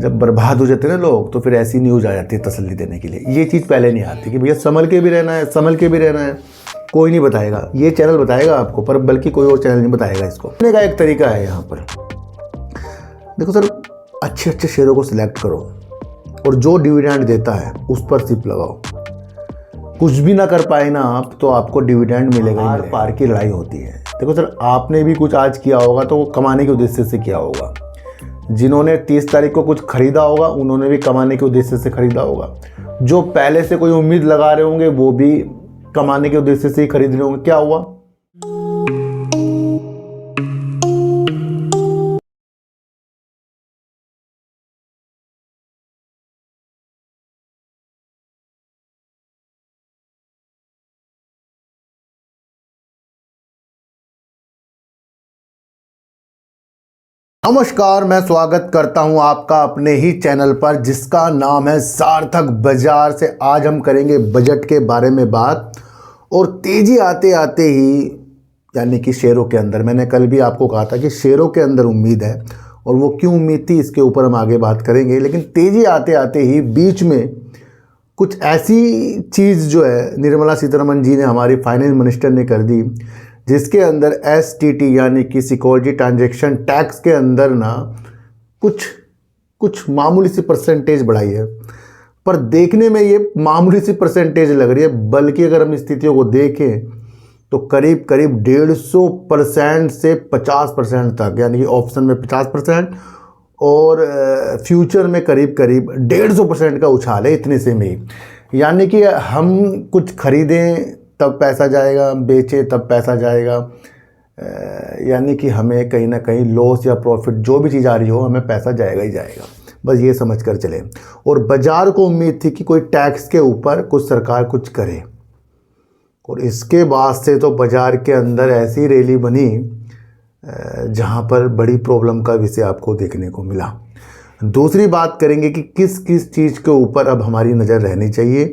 जब बर्बाद हो जाते हैं ना लोग, तो फिर ऐसी न्यूज़ आ जाती है तसल्ली देने के लिए। ये चीज़ पहले नहीं आती कि भैया संभल के भी रहना है, संभल के भी रहना है। कोई नहीं बताएगा, ये चैनल बताएगा आपको, पर बल्कि कोई और चैनल नहीं बताएगा इसको। कहने का एक तरीका है यहाँ पर, देखो सर, अच्छे अच्छे शेयरों को सिलेक्ट करो और जो डिविडेंड देता है उस पर सिप लगाओ। कुछ भी ना कर पाए ना आप, तो आपको डिविडेंड मिलेगा। आर पार की लड़ाई होती है। देखो सर, आपने भी कुछ आज किया होगा तो वो कमाने के उद्देश्य से किया होगा। जिन्होंने 30 तारीख को कुछ खरीदा होगा उन्होंने भी कमाने के उद्देश्य से खरीदा होगा। जो पहले से कोई उम्मीद लगा रहे होंगे वो भी कमाने के उद्देश्य से ही खरीद रहे होंगे। क्या हुआ? नमस्कार, मैं स्वागत करता हूं आपका अपने ही चैनल पर जिसका नाम है सार्थक बाजार से। आज हम करेंगे बजट के बारे में बात। और तेजी आते आते ही, यानी कि शेयरों के अंदर, मैंने कल भी आपको कहा था कि शेयरों के अंदर उम्मीद है, और वो क्यों उम्मीद थी इसके ऊपर हम आगे बात करेंगे। लेकिन तेजी आते आते ही बीच में कुछ ऐसी चीज़ जो है निर्मला सीतारमण जी ने, हमारी फाइनेंस मिनिस्टर ने कर दी, जिसके अंदर STT यानी कि सिक्योरिटी ट्रांजैक्शन टैक्स के अंदर ना कुछ मामूली सी परसेंटेज बढ़ाई है। पर देखने में ये मामूली सी परसेंटेज लग रही है, बल्कि अगर हम स्थितियों को देखें तो करीब करीब 150% से 50% तक, यानी कि ऑप्शन में 50% और फ्यूचर में करीब करीब 150% का उछाल है इतने से में ही। यानी कि हम कुछ खरीदें तब पैसा जाएगा, बेचे तब पैसा जाएगा, यानी कि हमें कहीं ना कहीं लॉस या प्रॉफिट जो भी चीज़ आ रही हो, हमें पैसा जाएगा ही जाएगा। बस ये समझ कर चले। और बाजार को उम्मीद थी कि कोई टैक्स के ऊपर कुछ सरकार कुछ करे, और इसके बाद से तो बाजार के अंदर ऐसी रैली बनी जहाँ पर बड़ी प्रॉब्लम का विषय आपको देखने को मिला। दूसरी बात करेंगे कि किस किस चीज़ के ऊपर अब हमारी नज़र रहनी चाहिए,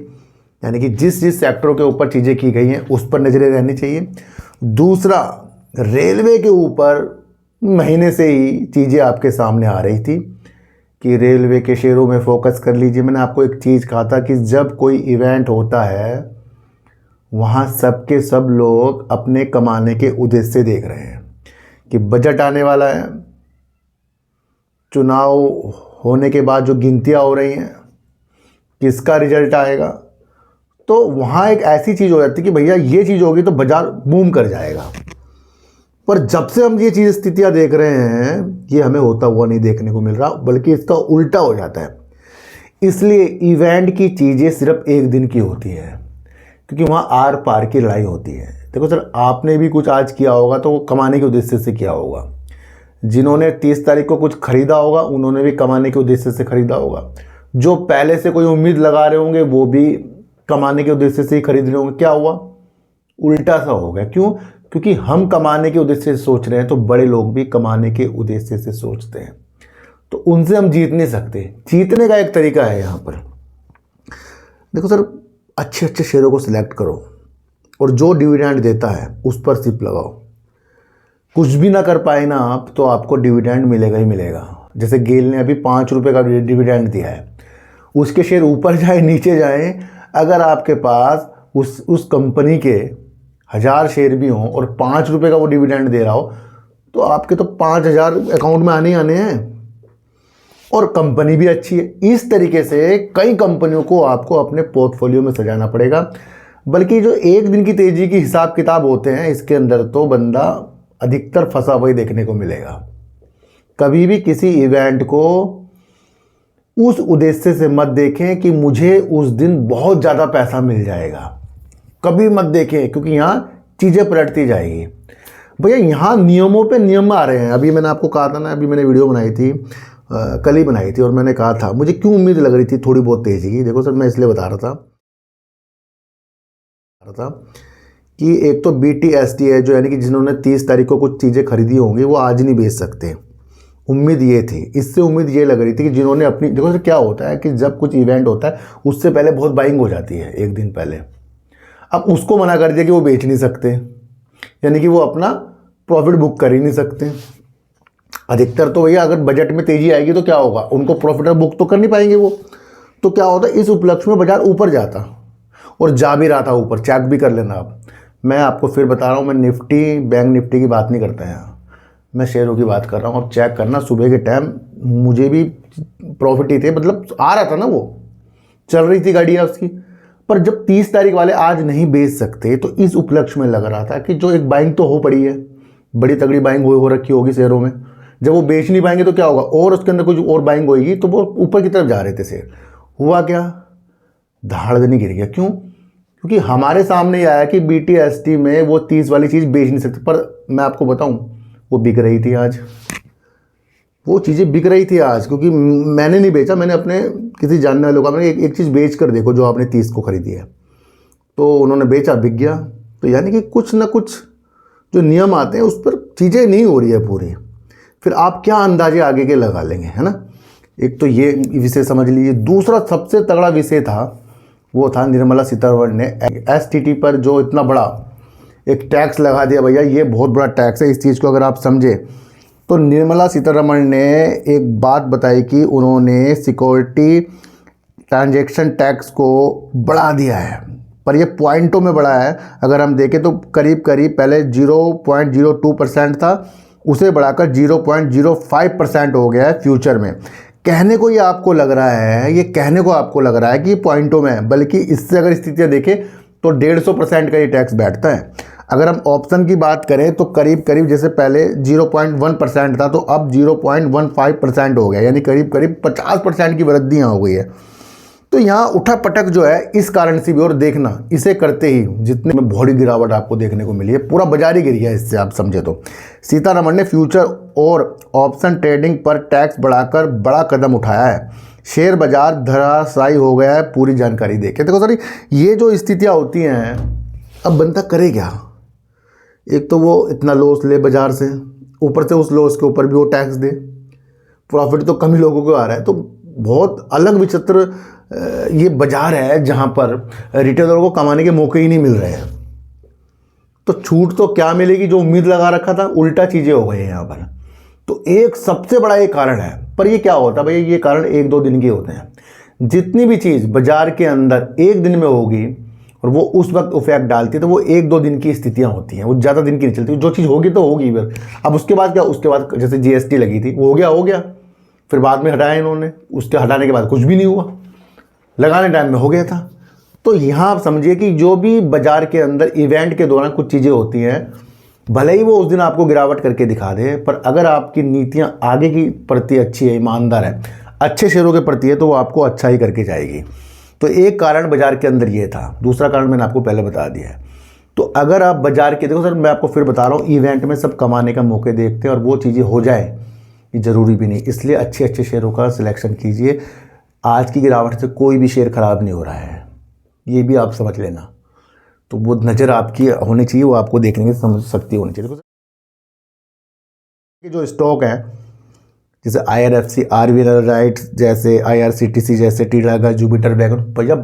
यानी कि जिस जिस सेक्टरों के ऊपर चीज़ें की गई हैं उस पर नज़रें रहनी चाहिए। दूसरा, रेलवे के ऊपर महीने से ही चीज़ें आपके सामने आ रही थी कि रेलवे के शेयरों में फोकस कर लीजिए। मैंने आपको एक चीज़ कहा था कि जब कोई इवेंट होता है वहाँ सबके सब लोग अपने कमाने के उद्देश्य से देख रहे हैं कि बजट आने वाला है, चुनाव होने के बाद जो गिनतियाँ हो रही हैं, किसका रिजल्ट आएगा, तो वहाँ एक ऐसी चीज़ हो जाती है कि भैया ये चीज़ होगी तो बाजार बूम कर जाएगा। पर जब से हम ये चीज़ स्थितियाँ देख रहे हैं, ये हमें होता हुआ नहीं देखने को मिल रहा, बल्कि इसका उल्टा हो जाता है। इसलिए इवेंट की चीज़ें सिर्फ एक दिन की होती है, क्योंकि वहाँ आर पार की लड़ाई होती है। देखो सर, आपने भी कुछ आज किया होगा तो वो कमाने के उद्देश्य से किया होगा। जिन्होंने 30 तारीख को कुछ खरीदा होगा उन्होंने भी कमाने के उद्देश्य से खरीदा होगा। जो पहले से कोई उम्मीद लगा रहे होंगे वो भी कमाने के उद्देश्य से ही खरीद रहे होंगे। क्या हुआ? उल्टा सा हो गया। क्यों? क्योंकि हम कमाने के उद्देश्य से सोच रहे हैं तो बड़े लोग भी कमाने के उद्देश्य से सोचते हैं, तो उनसे हम जीत नहीं सकते। जीतने का एक तरीका है यहाँ पर, देखो सर, अच्छे अच्छे शेयरों को सिलेक्ट करो और जो डिविडेंड देता है उस पर सिप लगाओ। कुछ भी ना कर पाए ना आप, तो आपको डिविडेंड मिलेगा ही मिलेगा। जैसे गेल ने अभी 5 रुपये का डिविडेंड दिया है, उसके शेयर ऊपर जाए नीचे जाए, अगर आपके पास उस कंपनी के 1000 शेयर भी हों और 5 रुपये का वो डिविडेंड दे रहा हो, तो आपके तो 5000 अकाउंट में आने ही आने हैं, और कंपनी भी अच्छी है। इस तरीके से कई कंपनियों को आपको अपने पोर्टफोलियो में सजाना पड़ेगा। बल्कि जो एक दिन की तेज़ी की हिसाब किताब होते हैं, इसके अंदर तो बंदा अधिकतर फंसा हुआ ही देखने को मिलेगा। कभी भी किसी इवेंट को उस उद्देश्य से मत देखें कि मुझे उस दिन बहुत ज़्यादा पैसा मिल जाएगा, कभी मत देखें, क्योंकि यहाँ चीज़ें पलटती जाएगी। भैया यहाँ नियमों पे नियम आ रहे हैं। अभी मैंने आपको कहा था ना, अभी मैंने वीडियो बनाई थी, कल ही बनाई थी, और मैंने कहा था मुझे क्यों उम्मीद लग रही थी थोड़ी बहुत तेज़ी की। देखो सर, मैं इसलिए बता रहा था कि एक तो BTST है, जो यानी कि जिन्होंने 30 तारीख को कुछ चीज़ें खरीदी होंगी वो आज नहीं बेच सकते। उम्मीद ये थी, इससे उम्मीद ये लग रही थी कि जिन्होंने अपनी, देखो सर क्या होता है कि जब कुछ इवेंट होता है उससे पहले बहुत बाइंग हो जाती है एक दिन पहले। अब उसको मना कर दिया कि वो बेच नहीं सकते, यानी कि वो अपना प्रॉफिट बुक कर ही नहीं सकते। अधिकतर तो भैया अगर बजट में तेजी आएगी तो क्या होगा, उनको प्रॉफिट बुक तो कर नहीं पाएंगे वो, तो क्या होता, इस उपलक्ष्य में बाजार ऊपर जाता और जा भी रहा था ऊपर। चेक भी कर लेना आप। मैं आपको फिर बता रहा हूँ, मैं निफ्टी बैंक निफ्टी की बात नहीं करता यहाँ, मैं शेयरों की बात कर रहा हूँ। अब चेक करना, सुबह के टाइम मुझे भी प्रॉफिट ही थे, मतलब आ रहा था ना, वो चल रही थी गाड़ियाँ उसकी। पर जब 30 तारीख वाले आज नहीं बेच सकते तो इस उपलक्ष्य में लग रहा था कि जो एक बाइंग तो हो पड़ी है, बड़ी तगड़ी बाइंग हो रखी होगी शेयरों में, जब वो बेच नहीं पाएंगे तो क्या होगा, और उसके अंदर कुछ और बाइंग होगी, तो वो ऊपर की तरफ जा रहे थे शेयर। हुआ क्या, धाड़ देने गिर गया। क्यों? क्योंकि हमारे सामने ही आया कि BTST में वो 30 वाली चीज़ बेच नहीं सकते। पर मैं आपको बताऊं, वो बिक रही थी आज, वो चीज़ें बिक रही थी आज, क्योंकि मैंने नहीं बेचा, मैंने अपने किसी जानने वालों का, मैंने एक चीज़ बेच कर देखो जो आपने 30 को खरीदी है, तो उन्होंने बेचा, बिक गया। तो यानी कि कुछ ना कुछ जो नियम आते हैं उस पर चीज़ें नहीं हो रही है पूरी, फिर आप क्या अंदाजे आगे के लगा लेंगे, है ना। एक तो ये विषय समझ लीजिए। दूसरा सबसे तगड़ा विषय था, वो था निर्मला सीतारमण ने STT पर जो इतना बड़ा एक टैक्स लगा दिया। भैया ये बहुत बड़ा टैक्स है, इस चीज़ को अगर आप समझे तो निर्मला सीतारमण ने एक बात बताई कि उन्होंने सिक्योरिटी ट्रांजैक्शन टैक्स को बढ़ा दिया है, पर ये पॉइंटों में बढ़ा है। अगर हम देखें तो करीब करीब पहले 0.02% था, उसे बढ़ाकर 0.05% हो गया है फ्यूचर में। कहने को ये आपको लग रहा है, ये कहने को आपको लग रहा है कि पॉइंटों में है, बल्कि इससे अगर स्थितियाँ देखें तो 150% का ये टैक्स बैठता है। अगर हम ऑप्शन की बात करें तो करीब करीब जैसे पहले 0.1% था, तो अब 0.15% हो गया, यानी करीब करीब 50% की वृद्धि यहाँ हो गई है। तो यहाँ उठा पटक जो है इस कारण से भी, और देखना इसे करते ही जितने में बड़ी गिरावट आपको देखने को मिली है, पूरा बाजार ही गिर गया इससे आप समझे तो। सीतारमण ने फ्यूचर और ऑप्शन ट्रेडिंग पर टैक्स बढ़ाकर बड़ा कदम उठाया है, शेयर बाजार धराशायी हो गया है। पूरी जानकारी देखें। देखो सर, ये जो स्थितियाँ होती हैं, अब बनता करे क्या, एक तो वो इतना लॉस ले बाजार से, ऊपर से उस लॉस के ऊपर भी वो टैक्स दे, प्रॉफिट तो कम ही लोगों को आ रहा है। तो बहुत अलग विचित्र ये बाजार है जहाँ पर रिटेलरों को कमाने के मौके ही नहीं मिल रहे हैं। तो छूट तो क्या मिलेगी, जो उम्मीद लगा रखा था उल्टा चीज़ें हो गई हैं यहाँ पर। तो एक सबसे बड़ा ये कारण है। पर ये क्या होता है भैया, ये कारण 1-2 दिन के होते हैं। जितनी भी चीज़ बाजार के अंदर एक दिन में होगी और वो उस वक्त इफेक्ट डालती है, तो वो 1-2 दिन की स्थितियाँ होती हैं, वो ज़्यादा दिन की नहीं चलती। जो चीज़ होगी तो होगी फिर। अब उसके बाद क्या, उसके बाद जैसे GST लगी थी, वो हो गया, फिर बाद में हटाया इन्होंने, उसके हटाने के बाद कुछ भी नहीं हुआ, लगाने टाइम में हो गया था। तो यहाँ आप समझिए कि जो भी बाजार के अंदर इवेंट के दौरान कुछ चीज़ें होती हैं, भले ही वो उस दिन आपको गिरावट करके दिखा दे, पर अगर आपकी नीतियाँ आगे की प्रति अच्छी है, ईमानदार है, अच्छे शेयरों के प्रति है, तो वो आपको अच्छा ही करके जाएगी। तो एक कारण बाजार के अंदर ये था। दूसरा कारण मैंने आपको पहले बता दिया है। तो अगर आप बाजार के, देखो सर मैं आपको फिर बता रहा हूँ, इवेंट में सब कमाने का मौके देखते हैं और वो चीज़ें हो जाए ये ज़रूरी भी नहीं। इसलिए अच्छे अच्छे शेयरों का सिलेक्शन कीजिए। आज की गिरावट से कोई भी शेयर ख़राब नहीं हो रहा है, ये भी आप समझ लेना। तो वो नज़र आपकी होनी चाहिए, वो आपको देखने की समझ सकती होनी चाहिए। देखो जो स्टॉक हैं जैसे IRFC, RVNL राइट्स, जैसे IRCTC, जैसे टीडागा, जुपिटर वैगन, भैया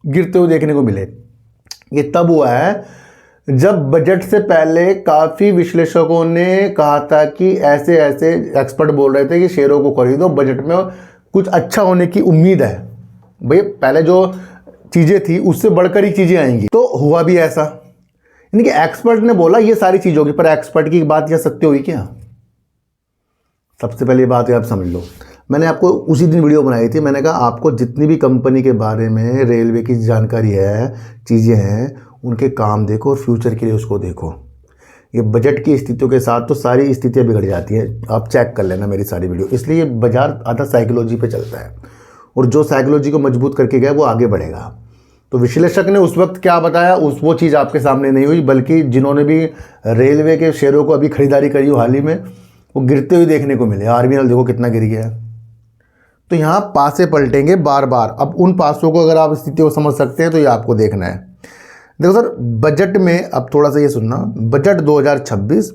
गिरते हुए देखने को मिले। ये तब हुआ है जब बजट से पहले काफ़ी विश्लेषकों ने कहा था कि ऐसे ऐसे एक्सपर्ट बोल रहे थे कि शेयरों को खरीदो, बजट में कुछ अच्छा होने की उम्मीद है। भाई पहले जो चीज़ें थी उससे बढ़कर ही चीज़ें आएंगी, तो हुआ भी ऐसा। यानी कि एक्सपर्ट ने बोला ये सारी चीज़ होगी, पर एक्सपर्ट की बात यह सत्य हुई क्या? सबसे पहले बात आप समझ लो, मैंने आपको उसी दिन वीडियो बनाई थी, मैंने कहा आपको जितनी भी कंपनी के बारे में रेलवे की जानकारी है, चीज़ें हैं, उनके काम देखो और फ्यूचर के लिए उसको देखो। ये बजट की स्थितियों के साथ तो सारी स्थितियाँ बिगड़ जाती हैं, आप चेक कर लेना मेरी सारी वीडियो। इसलिए बाजार आधा साइकोलॉजी पे चलता है, और जो साइकोलॉजी को मजबूत करके गया वो आगे बढ़ेगा। तो विश्लेषक ने उस वक्त क्या बताया, वो चीज़ आपके सामने नहीं हुई, बल्कि जिन्होंने भी रेलवे के शेयरों को अभी खरीदारी करी हो हाल ही में, वो गिरते हुए देखने को मिले। RVNL देखो कितना गिर गया है। तो यहाँ पासे पलटेंगे बार बार। अब उन पासों को अगर आप स्थितियों को समझ सकते हैं तो ये आपको देखना है। देखो सर, बजट में अब थोड़ा सा ये सुनना, बजट 2026,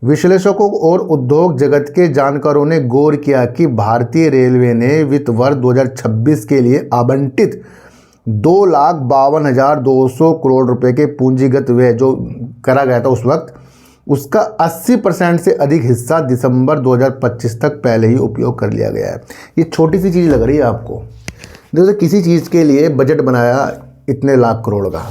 विश्लेषकों और उद्योग जगत के जानकारों ने गौर किया कि भारतीय रेलवे ने वित्त वर्ष 2026 के लिए आवंटित 2,52,200 करोड़ रुपए के पूंजीगत व्यय जो करा गया था उस वक्त, उसका 80% से अधिक हिस्सा दिसंबर 2025 तक पहले ही उपयोग कर लिया गया है। ये छोटी सी चीज़ लग रही है आपको। देखो किसी चीज़ के लिए बजट बनाया इतने लाख करोड़ का,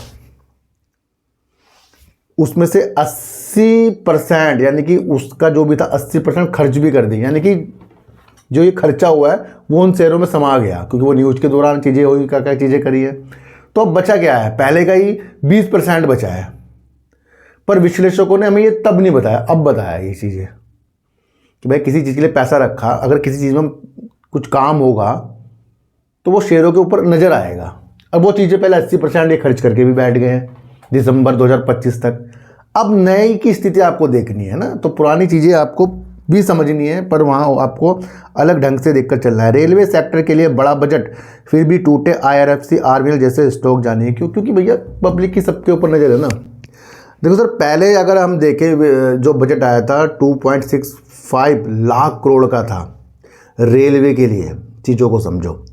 उसमें से 80% यानी कि उसका जो भी था 80% खर्च भी कर दी, यानी कि जो ये खर्चा हुआ है वो उन शेयरों में समा गया, क्योंकि वो न्यूज़ के दौरान चीज़ें हुई, क्या क्या चीज़ें करी है। तो अब बचा क्या है, पहले का ही 20% बचा है। पर विश्लेषकों ने हमें ये तब नहीं बताया, अब बताया ये चीज़ें कि भाई किसी चीज़ के लिए पैसा रखा, अगर किसी चीज़ में कुछ काम होगा तो वो शेयरों के ऊपर नज़र आएगा। अब वो चीज़ें पहले 80% ये खर्च करके भी बैठ गए हैं दिसंबर 2025 तक। अब नई की स्थिति आपको देखनी है ना, तो पुरानी चीज़ें आपको भी समझनी है, पर वहाँ आपको अलग ढंग से देखकर चलना है। रेलवे सेक्टर के लिए बड़ा बजट फिर भी टूटे IRFC RVNL जैसे स्टॉक जानिए क्यों, क्योंकि भैया पब्लिक की सबके ऊपर नज़र है ना। देखो सर, पहले अगर हम देखें जो बजट आया था 2.65 लाख करोड़ का था रेलवे के लिए, चीज़ों को समझो।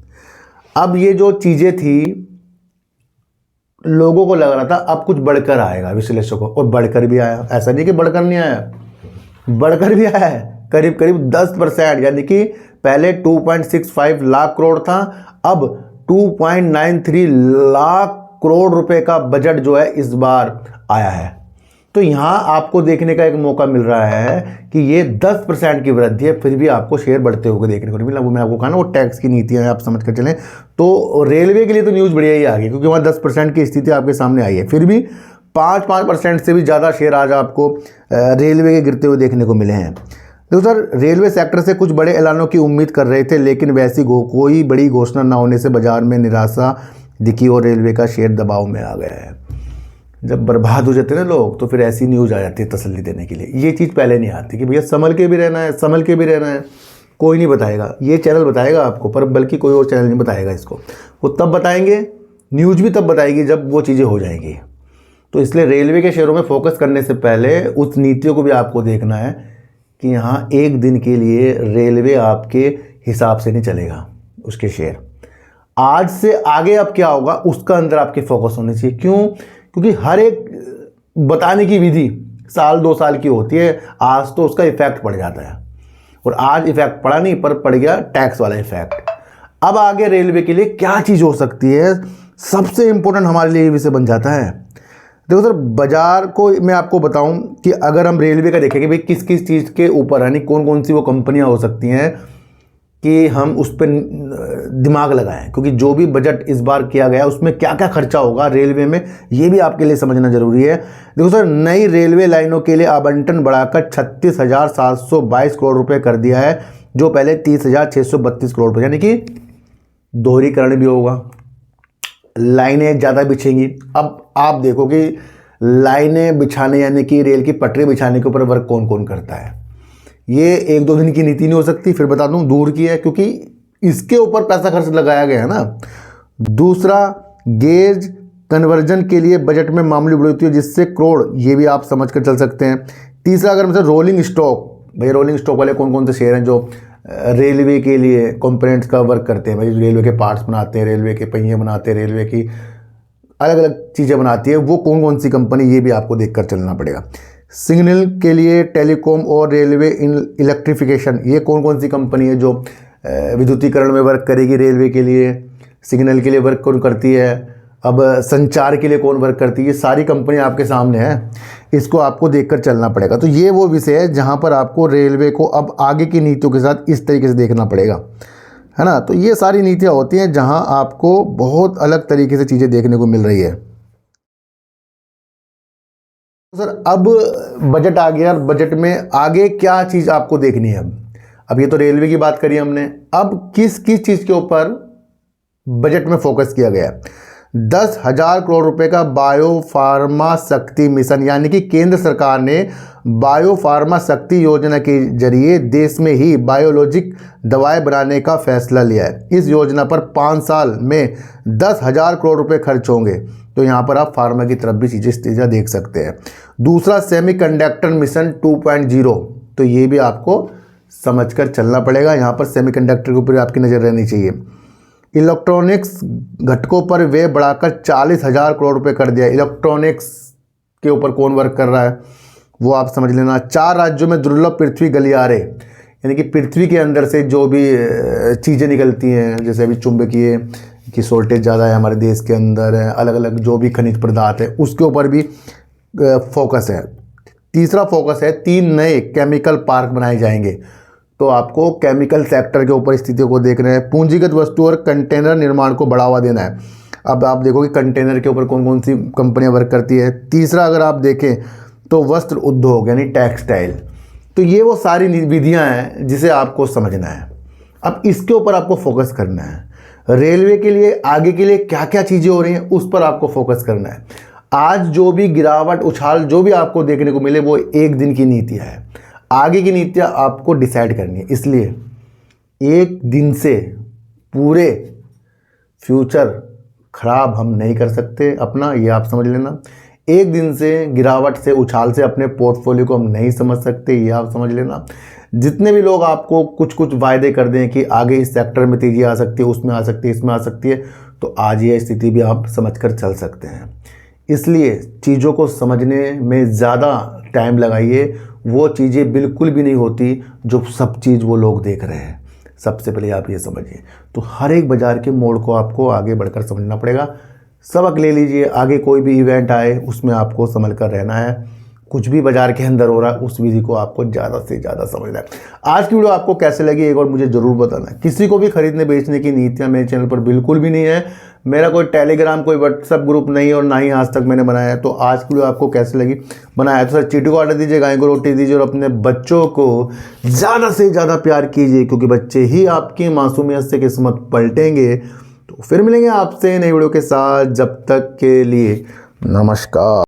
अब ये जो चीज़ें थी लोगों को लग रहा था अब कुछ बढ़कर आएगा विश्लेषकों, और बढ़कर भी आया। ऐसा नहीं कि बढ़कर नहीं आया, बढ़कर भी आया है करीब करीब 10%, यानी कि पहले 2.65 लाख करोड़ था, अब 2.93 लाख करोड़ रुपए का बजट जो है इस बार आया है। तो यहाँ आपको देखने का एक मौका मिल रहा है कि ये 10% की वृद्धि है, फिर भी आपको शेयर बढ़ते हुए देखने को नहीं मिला। वो मैं आपको कहा ना, वो टैक्स की नीतियाँ आप समझ कर चलें। तो रेलवे के लिए तो न्यूज़ बढ़िया ही आ गई, क्योंकि वहाँ 10% की स्थिति आपके सामने आई है। फिर भी 5% से भी ज़्यादा शेयर आज आपको रेलवे के गिरते हुए देखने को मिले हैं। देखो सर, रेलवे सेक्टर से कुछ बड़े ऐलानों की उम्मीद कर रहे थे, लेकिन वैसी कोई बड़ी घोषणा न होने से बाजार में निराशा दिखी और रेलवे का शेयर दबाव में आ गया है। जब बर्बाद हो जाते हैं ना लोग, तो फिर ऐसी न्यूज़ आ जाती है तसल्ली देने के लिए। ये चीज़ पहले नहीं आती कि भैया संभल के भी रहना है, संभल के भी रहना है। कोई नहीं बताएगा, ये चैनल बताएगा आपको, पर बल्कि कोई और चैनल नहीं बताएगा इसको। वो तब बताएंगे, न्यूज़ भी तब बताएगी जब वो चीज़ें हो जाएंगी। तो इसलिए रेलवे के शेयरों में फोकस करने से पहले उस नीतियों को भी आपको देखना है कि यहाँ एक दिन के लिए रेलवे आपके हिसाब से नहीं चलेगा। उसके शेयर आज से आगे अब क्या होगा उसका अंदर आपके फोकस होने चाहिए। क्यों? क्योंकि हर एक बताने की विधि साल 2 साल की होती है। आज तो उसका इफेक्ट पड़ जाता है, और आज इफेक्ट पड़ा नहीं, पर पड़ गया टैक्स वाला इफेक्ट। अब आगे रेलवे के लिए क्या चीज़ हो सकती है, सबसे इंपॉर्टेंट हमारे लिए ये विषय बन जाता है। देखो सर, बाजार को मैं आपको बताऊं कि अगर हम रेलवे का देखेंगे भाई किस किस चीज़ के ऊपर, यानी कौन कौन सी वो कंपनियां हो सकती हैं कि हम उस पर दिमाग लगाएं, क्योंकि जो भी बजट इस बार किया गया उसमें क्या क्या खर्चा होगा रेलवे में, ये भी आपके लिए समझना जरूरी है। देखो सर, नई रेलवे लाइनों के लिए आवंटन बढ़ाकर 36,722 करोड़ रुपए कर दिया है, जो पहले 30,632 करोड़ रुपये, यानी कि दोहरीकरण भी होगा, लाइनें ज़्यादा बिछेंगी। अब आप देखो कि लाइनें बिछाने यानी कि रेल की पटरी बिछाने के ऊपर वर्क कौन कौन करता है। ये 1-2 दिन की नीति नहीं हो सकती, फिर बता दूं दूर की है, क्योंकि इसके ऊपर पैसा खर्च लगाया गया है ना। दूसरा, गेज कन्वर्जन के लिए बजट में मामूली बढ़ोतरी है, जिससे करोड़, ये भी आप समझ कर चल सकते हैं। तीसरा, अगर मतलब रोलिंग स्टॉक, भाई रोलिंग स्टॉक वाले कौन कौन से शेयर हैं जो रेलवे के लिए कंपोनेंट्स का वर्क करते हैं, भाई रेलवे के पार्ट्स बनाते हैं, रेलवे के पहिए बनाते हैं, रेलवे की अलग अलग चीज़ें बनाती है, वो कौन कौन सी कंपनी, ये भी आपको देखकर चलना पड़ेगा। सिग्नल के लिए टेलीकॉम और रेलवे इलेक्ट्रिफिकेशन, ये कौन कौन सी कंपनी है जो विद्युतीकरण में वर्क करेगी रेलवे के लिए। सिग्नल के लिए वर्क कौन करती है, अब संचार के लिए कौन वर्क करती है, ये सारी कंपनी आपके सामने है, इसको आपको देखकर चलना पड़ेगा। तो ये वो विषय है जहाँ पर आपको रेलवे को अब आगे की नीतियों के साथ इस तरीके से देखना पड़ेगा, है ना। तो ये सारी नीतियाँ होती हैं जहाँ आपको बहुत अलग तरीके से चीज़ें देखने को मिल रही है। सर, अब बजट आ गया, और बजट में आगे क्या चीज़ आपको देखनी है। अब ये तो रेलवे की बात करी हमने, अब किस किस चीज़ के ऊपर बजट में फोकस किया गया। 10,000 करोड़ रुपए का बायो फार्मा शक्ति मिशन, यानी कि केंद्र सरकार ने बायो फार्मा शक्ति योजना के जरिए देश में ही बायोलॉजिक दवाएं बनाने का फैसला लिया है। इस योजना पर 5 साल में 10,000 करोड़ रुपए खर्च होंगे। तो यहाँ पर आप फार्मा की तरफ भी चीज़ें देख सकते हैं। दूसरा, सेमीकंडक्टर मिशन 2.0, तो ये भी आपको समझकर चलना पड़ेगा। यहाँ पर सेमीकंडक्टर के ऊपर आपकी नज़र रहनी चाहिए। इलेक्ट्रॉनिक्स घटकों पर व्यय बढ़ाकर 40,000 करोड़ रुपए कर दिया। इलेक्ट्रॉनिक्स के ऊपर कौन वर्क कर रहा है, वो आप समझ लेना। 4 राज्यों में दुर्लभ पृथ्वी गलियारे, यानी कि पृथ्वी के अंदर से जो भी चीज़ें निकलती हैं, जैसे अभी चुंबकीय की शॉर्टेज ज़्यादा है हमारे देश के अंदर, अलग अलग जो भी खनिज पदार्थ है उसके ऊपर भी फोकस है। तीसरा फोकस है 3 नए केमिकल पार्क बनाए जाएंगे, तो आपको केमिकल सेक्टर के ऊपर स्थितियों को देखना है। पूंजीगत वस्तु और कंटेनर निर्माण को बढ़ावा देना है। अब आप देखो कि कंटेनर के ऊपर कौन कौन सी कंपनियां वर्क करती है। तीसरा अगर आप देखें तो वस्त्र उद्योग यानी टेक्सटाइल। तो ये वो सारी विधियां हैं जिसे आपको समझना है। अब इसके ऊपर आपको फोकस करना है। रेलवे के लिए आगे के लिए क्या क्या चीज़ें हो रही हैं उस पर आपको फोकस करना है। आज जो भी गिरावट उछाल जो भी आपको देखने को मिले वो एक दिन की नीतियाँ है, आगे की नीतियाँ आपको डिसाइड करनी है। इसलिए एक दिन से पूरे फ्यूचर खराब हम नहीं कर सकते अपना, ये आप समझ लेना। एक दिन से गिरावट से उछाल से अपने पोर्टफोलियो को हम नहीं समझ सकते, ये आप समझ लेना। जितने भी लोग आपको कुछ कुछ वायदे कर दें कि आगे इस सेक्टर में तेजी आ सकती है, उसमें आ सकती है, इसमें आ सकती है, तो आज ये स्थिति भी आप समझकर चल सकते हैं। इसलिए चीज़ों को समझने में ज़्यादा टाइम लगाइए। वो चीज़ें बिल्कुल भी नहीं होती जो सब चीज़ वो लोग देख रहे हैं। सबसे पहले आप ये समझिए। तो हर एक बाज़ार के मोड़ को आपको आगे बढ़कर समझना पड़ेगा। सबक ले लीजिए, आगे कोई भी इवेंट आए उसमें आपको संभल कर रहना है। कुछ भी बाज़ार के अंदर हो रहा है उस विधि को आपको ज़्यादा से ज़्यादा समझना है। आज की वीडियो आपको कैसे लगी एक और मुझे ज़रूर बताना। किसी को भी खरीदने बेचने की नीतियाँ मेरे चैनल पर बिल्कुल भी नहीं है। मेरा कोई टेलीग्राम कोई व्हाट्सअप ग्रुप नहीं है और ना ही आज तक मैंने बनाया है। तो आज की वीडियो आपको कैसे लगी, बनाया तो सर चींटी को आटा दीजिए, गाय को रोटी दीजिए और अपने बच्चों को ज़्यादा से ज़्यादा प्यार कीजिए, क्योंकि बच्चे ही आपकी मासूमियत से किस्मत पलटेंगे। तो फिर मिलेंगे आपसे नई वीडियो के साथ, जब तक के लिए नमस्कार।